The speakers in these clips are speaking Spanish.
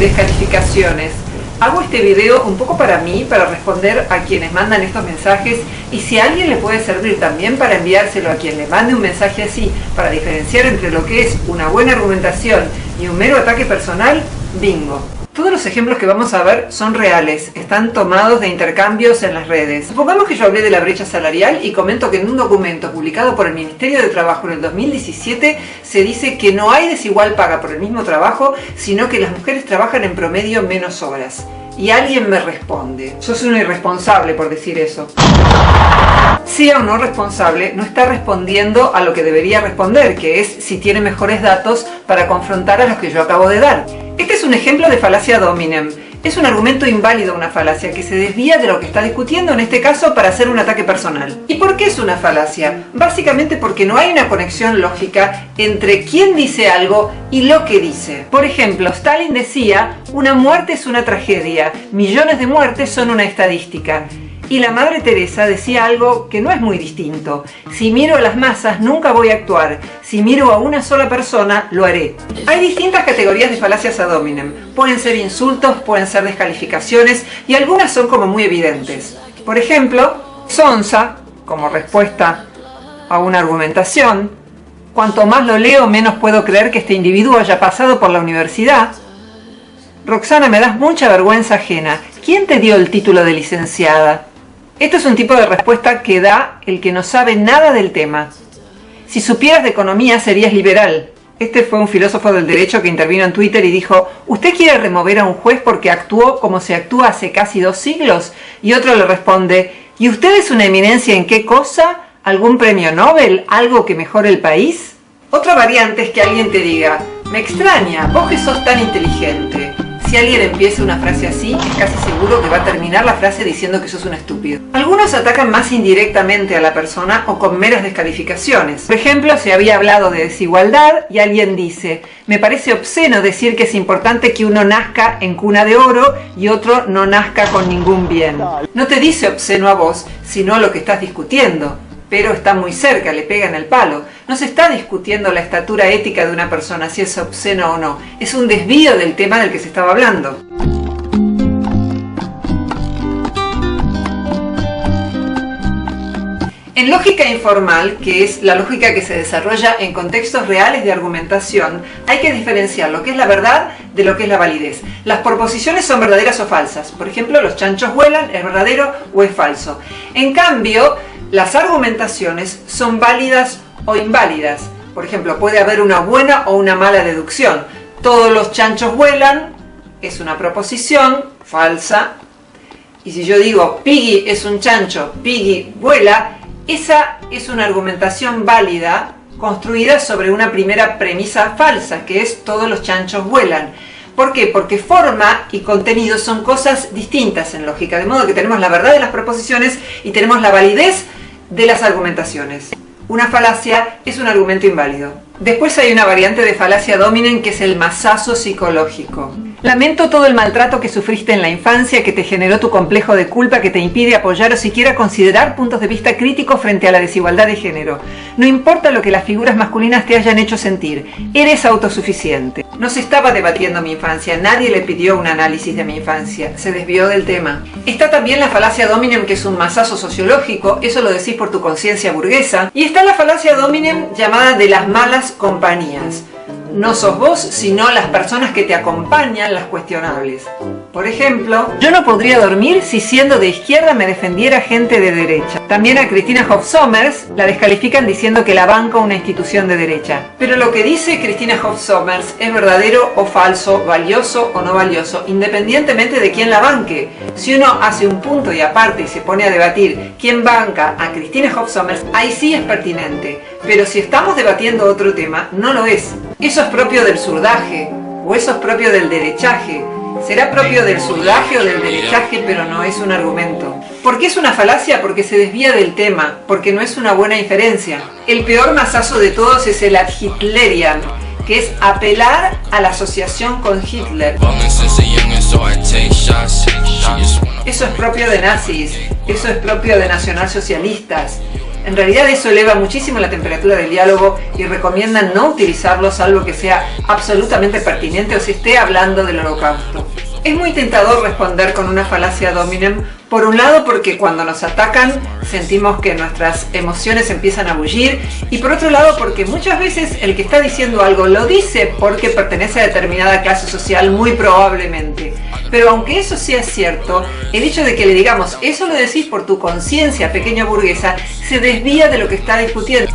descalificaciones. Hago este video un poco para mí, para responder a quienes mandan estos mensajes, y si a alguien le puede servir también para enviárselo a quien le mande un mensaje así, para diferenciar entre lo que es una buena argumentación y un mero ataque personal, bingo. Todos los ejemplos que vamos a ver son reales, están tomados de intercambios en las redes. Supongamos que yo hablé de la brecha salarial y comento que en un documento publicado por el Ministerio de Trabajo en el 2017 se dice que no hay desigual paga por el mismo trabajo, sino que las mujeres trabajan en promedio menos horas. Y alguien me responde: sos un irresponsable por decir eso. Sea o no responsable, no está respondiendo a lo que debería responder, que es si tiene mejores datos para confrontar a los que yo acabo de dar. Este es un ejemplo de falacia ad hominem. Es un argumento inválido, una falacia que se desvía de lo que está discutiendo, en este caso para hacer un ataque personal. ¿Y por qué es una falacia? Básicamente porque no hay una conexión lógica entre quién dice algo y lo que dice. Por ejemplo, Stalin decía: una muerte es una tragedia, millones de muertes son una estadística. Y la Madre Teresa decía algo que no es muy distinto: si miro a las masas nunca voy a actuar, si miro a una sola persona lo haré. Hay distintas categorías de falacias ad hominem. Pueden ser insultos, pueden ser descalificaciones, y algunas son como muy evidentes. Por ejemplo, sonsa, como respuesta a una argumentación: cuanto más lo leo menos puedo creer que este individuo haya pasado por la universidad. Roxana, me das mucha vergüenza ajena. ¿Quién te dio el título de licenciada? Esto es un tipo de respuesta que da el que no sabe nada del tema. Si supieras de economía serías liberal. Este fue un filósofo del derecho que intervino en Twitter y dijo: ¿usted quiere remover a un juez porque actuó como se actúa hace casi 2 siglos? Y otro le responde: ¿y usted es una eminencia en qué cosa? ¿Algún premio Nobel? ¿Algo que mejore el país? Otra variante es que alguien te diga: me extraña, vos que sos tan inteligente. Si alguien empieza una frase así, es casi seguro que va a terminar la frase diciendo que sos un estúpido. Algunos atacan más indirectamente a la persona o con meras descalificaciones. Por ejemplo, se había hablado de desigualdad y alguien dice: me parece obsceno decir que es importante que uno nazca en cuna de oro y otro no nazca con ningún bien. No te dice obsceno a vos, sino a lo que estás discutiendo. Pero está muy cerca, le pega en el palo. No se está discutiendo la estatura ética de una persona, si es obsceno o no. Es un desvío del tema del que se estaba hablando. En lógica informal, que es la lógica que se desarrolla en contextos reales de argumentación, hay que diferenciar lo que es la verdad de lo que es la validez. Las proposiciones son verdaderas o falsas. Por ejemplo, los chanchos vuelan, ¿es verdadero o es falso? En cambio, las argumentaciones son válidas o inválidas. Por ejemplo, puede haber una buena o una mala deducción. Todos los chanchos vuelan es una proposición falsa. Y si yo digo Piggy es un chancho, Piggy vuela, esa es una argumentación válida construida sobre una primera premisa falsa, que es todos los chanchos vuelan. ¿Por qué? Porque forma y contenido son cosas distintas en lógica, de modo que tenemos la verdad de las proposiciones y tenemos la validez de las argumentaciones. Una falacia es un argumento inválido. Después hay una variante de falacia ad hominem que es el masazo psicológico. Lamento todo el maltrato que sufriste en la infancia, que te generó tu complejo de culpa, que te impide apoyar o siquiera considerar puntos de vista críticos frente a la desigualdad de género. No importa lo que las figuras masculinas te hayan hecho sentir, eres autosuficiente. No se estaba debatiendo mi infancia, nadie le pidió un análisis de mi infancia, se desvió del tema. Está también la falacia ad hominem, que es un masazo sociológico, eso lo decís por tu conciencia burguesa. Y está la falacia ad hominem llamada de las malas compañías. No sos vos, sino las personas que te acompañan las cuestionables. Por ejemplo, yo no podría dormir si siendo de izquierda me defendiera gente de derecha. También a Christina Hoff Sommers la descalifican diciendo que la banca una institución de derecha. Pero lo que dice Christina Hoff Sommers es verdadero o falso, valioso o no valioso, independientemente de quién la banque. Si uno hace un punto y aparte y se pone a debatir quién banca a Christina Hoff Sommers, ahí sí es pertinente. Pero si estamos debatiendo otro tema, no lo es. Eso es propio del zurdaje, o eso es propio del derechaje. Será propio del zurdaje o del derechaje, pero no es un argumento. ¿Por qué es una falacia? Porque se desvía del tema, porque no es una buena inferencia. El peor masazo de todos es el ad hitlerian, que es apelar a la asociación con Hitler. Eso es propio de nazis, eso es propio de nacionalsocialistas. En realidad eso eleva muchísimo la temperatura del diálogo y recomiendan no utilizarlo salvo que sea absolutamente pertinente o se esté hablando del Holocausto. Es muy tentador responder con una falacia ad hominem, por un lado porque cuando nos atacan sentimos que nuestras emociones empiezan a bullir y por otro lado porque muchas veces el que está diciendo algo lo dice porque pertenece a determinada clase social muy probablemente. Pero aunque eso sea cierto, el hecho de que le digamos eso lo decís por tu conciencia pequeña burguesa se desvía de lo que está discutiendo.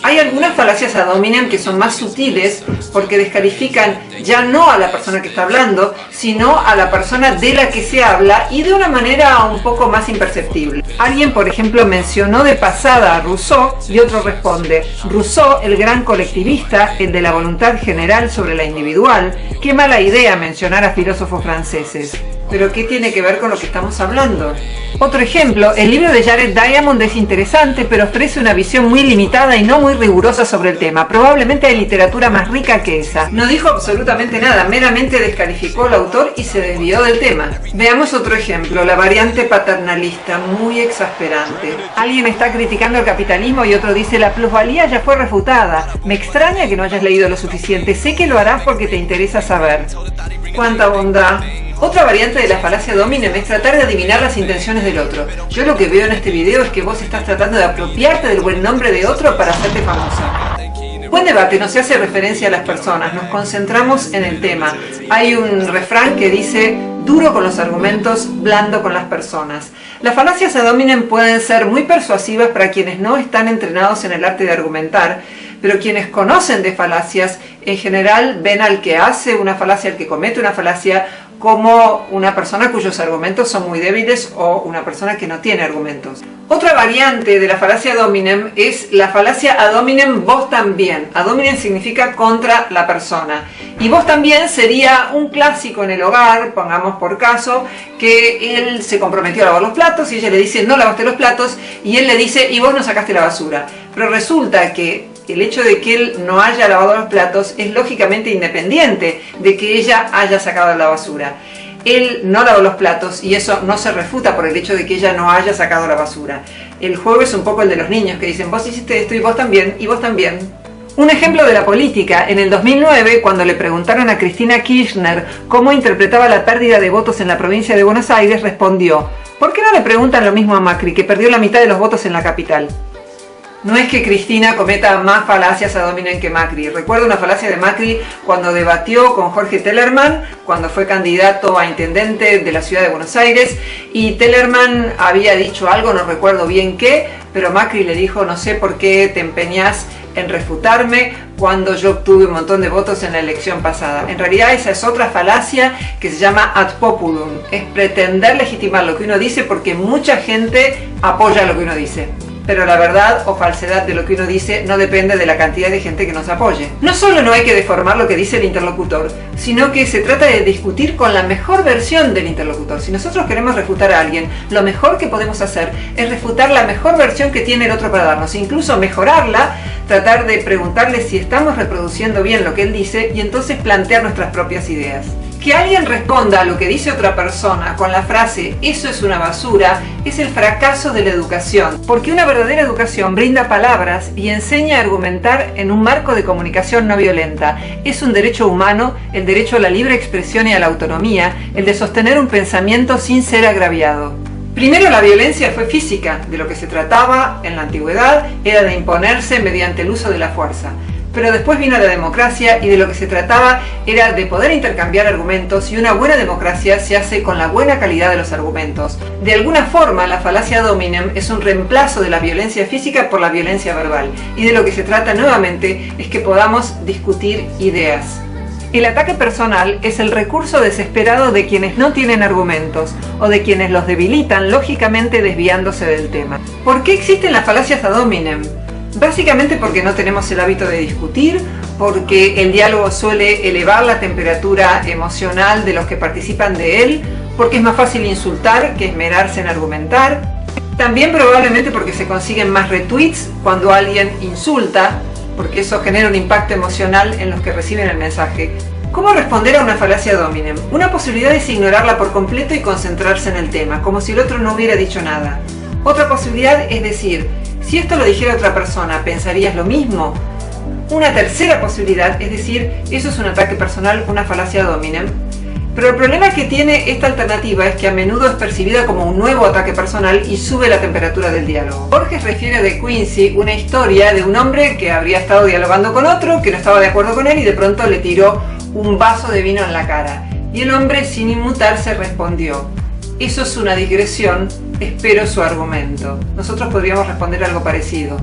Hay algunas falacias ad hominem que son más sutiles porque descalifican ya no a la persona que está hablando, sino a la persona de la que se habla y de una manera un poco más imperceptible. Alguien, por ejemplo, mencionó de pasada a Rousseau y otro responde: Rousseau, el gran colectivista, el de la voluntad general sobre la individual. Qué mala idea mencionar a filósofos franceses. ¿Pero qué tiene que ver con lo que estamos hablando? Otro ejemplo, el libro de Jared Diamond es interesante, pero ofrece una visión muy limitada y no muy rigurosa sobre el tema. Probablemente hay literatura más rica que esa. No dijo absolutamente nada, meramente descalificó al autor y se desvió del tema. Veamos otro ejemplo, la variante paternalista, muy exasperante. Alguien está criticando el capitalismo y otro dice: la plusvalía ya fue refutada. Me extraña que no hayas leído lo suficiente, sé que lo harás porque te interesa saber. ¡Cuánta bondad! Otra variante de la falacia ad hominem es tratar de adivinar las intenciones del otro. Yo lo que veo en este video es que vos estás tratando de apropiarte del buen nombre de otro para hacerte famosa. Buen debate no se hace referencia a las personas, nos concentramos en el tema. Hay un refrán que dice: duro con los argumentos, blando con las personas. Las falacias ad hominem pueden ser muy persuasivas para quienes no están entrenados en el arte de argumentar, pero quienes conocen de falacias en general ven al que hace una falacia, al que comete una falacia, como una persona cuyos argumentos son muy débiles o una persona que no tiene argumentos. Otra variante de la falacia ad hominem es la falacia ad hominem vos también. Ad hominem significa contra la persona. Y vos también sería un clásico en el hogar, pongamos por caso, que él se comprometió a lavar los platos y ella le dice: no lavaste los platos, y él le dice: y vos no sacaste la basura. Pero resulta que el hecho de que él no haya lavado los platos es lógicamente independiente de que ella haya sacado la basura. Él no lavó los platos y eso no se refuta por el hecho de que ella no haya sacado la basura. El juego es un poco el de los niños que dicen: vos hiciste esto y vos también, y vos también. Un ejemplo de la política: en el 2009, cuando le preguntaron a Cristina Kirchner cómo interpretaba la pérdida de votos en la provincia de Buenos Aires, respondió: ¿por qué no le preguntan lo mismo a Macri, que perdió la mitad de los votos en la capital? No es que Cristina cometa más falacias ad hominem que Macri. Recuerdo una falacia de Macri cuando debatió con Jorge Tellerman, cuando fue candidato a intendente de la ciudad de Buenos Aires, y Tellerman había dicho algo, no recuerdo bien qué, pero Macri le dijo: no sé por qué te empeñás en refutarme cuando yo obtuve un montón de votos en la elección pasada. En realidad esa es otra falacia que se llama ad populum. Es pretender legitimar lo que uno dice porque mucha gente apoya lo que uno dice. Pero la verdad o falsedad de lo que uno dice no depende de la cantidad de gente que nos apoye. No solo no hay que deformar lo que dice el interlocutor, sino que se trata de discutir con la mejor versión del interlocutor. Si nosotros queremos refutar a alguien, lo mejor que podemos hacer es refutar la mejor versión que tiene el otro para darnos, incluso mejorarla, tratar de preguntarle si estamos reproduciendo bien lo que él dice y entonces plantear nuestras propias ideas. Que alguien responda a lo que dice otra persona con la frase "eso es una basura" es el fracaso de la educación, porque una verdadera educación brinda palabras y enseña a argumentar en un marco de comunicación no violenta. Es un derecho humano, el derecho a la libre expresión y a la autonomía, el de sostener un pensamiento sin ser agraviado. Primero, la violencia fue física. De lo que se trataba en la antigüedad era de imponerse mediante el uso de la fuerza. Pero después vino la democracia y de lo que se trataba era de poder intercambiar argumentos, y una buena democracia se hace con la buena calidad de los argumentos. De alguna forma, la falacia ad hominem es un reemplazo de la violencia física por la violencia verbal, y de lo que se trata nuevamente es que podamos discutir ideas. El ataque personal es el recurso desesperado de quienes no tienen argumentos o de quienes los debilitan, lógicamente desviándose del tema. ¿Por qué existen las falacias ad hominem? Básicamente porque no tenemos el hábito de discutir, porque el diálogo suele elevar la temperatura emocional de los que participan de él, porque es más fácil insultar que esmerarse en argumentar. También probablemente porque se consiguen más retweets cuando alguien insulta, porque eso genera un impacto emocional en los que reciben el mensaje. ¿Cómo responder a una falacia ad hominem? Una posibilidad es ignorarla por completo y concentrarse en el tema, como si el otro no hubiera dicho nada. Otra posibilidad es decir, si esto lo dijera otra persona, ¿pensarías lo mismo? Una tercera posibilidad es decir, eso es un ataque personal, una falacia ad hominem. Pero el problema que tiene esta alternativa es que a menudo es percibida como un nuevo ataque personal y sube la temperatura del diálogo. Borges refiere a De Quincey una historia de un hombre que habría estado dialogando con otro, que no estaba de acuerdo con él y de pronto le tiró un vaso de vino en la cara. Y el hombre, sin inmutarse, respondió: eso es una digresión, espero su argumento. Nosotros podríamos responder algo parecido.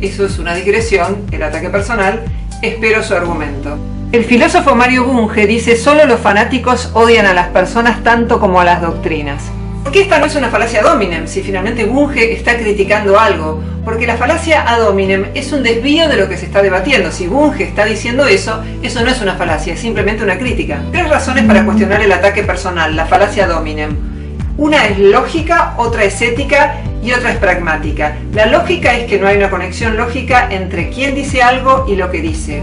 Eso es una digresión, el ataque personal, espero su argumento. El filósofo Mario Bunge dice: solo los fanáticos odian a las personas tanto como a las doctrinas. ¿Por qué esta no es una falacia ad hominem si finalmente Bunge está criticando algo? Porque la falacia ad hominem es un desvío de lo que se está debatiendo. Si Bunge está diciendo eso, eso no es una falacia, es simplemente una crítica. 3 razones para cuestionar el ataque personal, la falacia ad hominem. Una es lógica, otra es ética y otra es pragmática. La lógica es que no hay una conexión lógica entre quién dice algo y lo que dice.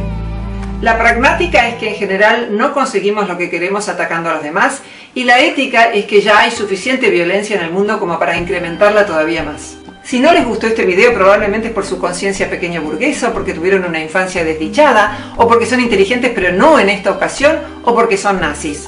La pragmática es que en general no conseguimos lo que queremos atacando a los demás, y la ética es que ya hay suficiente violencia en el mundo como para incrementarla todavía más. Si no les gustó este video, probablemente es por su conciencia pequeño burguesa, o porque tuvieron una infancia desdichada, o porque son inteligentes pero no en esta ocasión, o porque son nazis.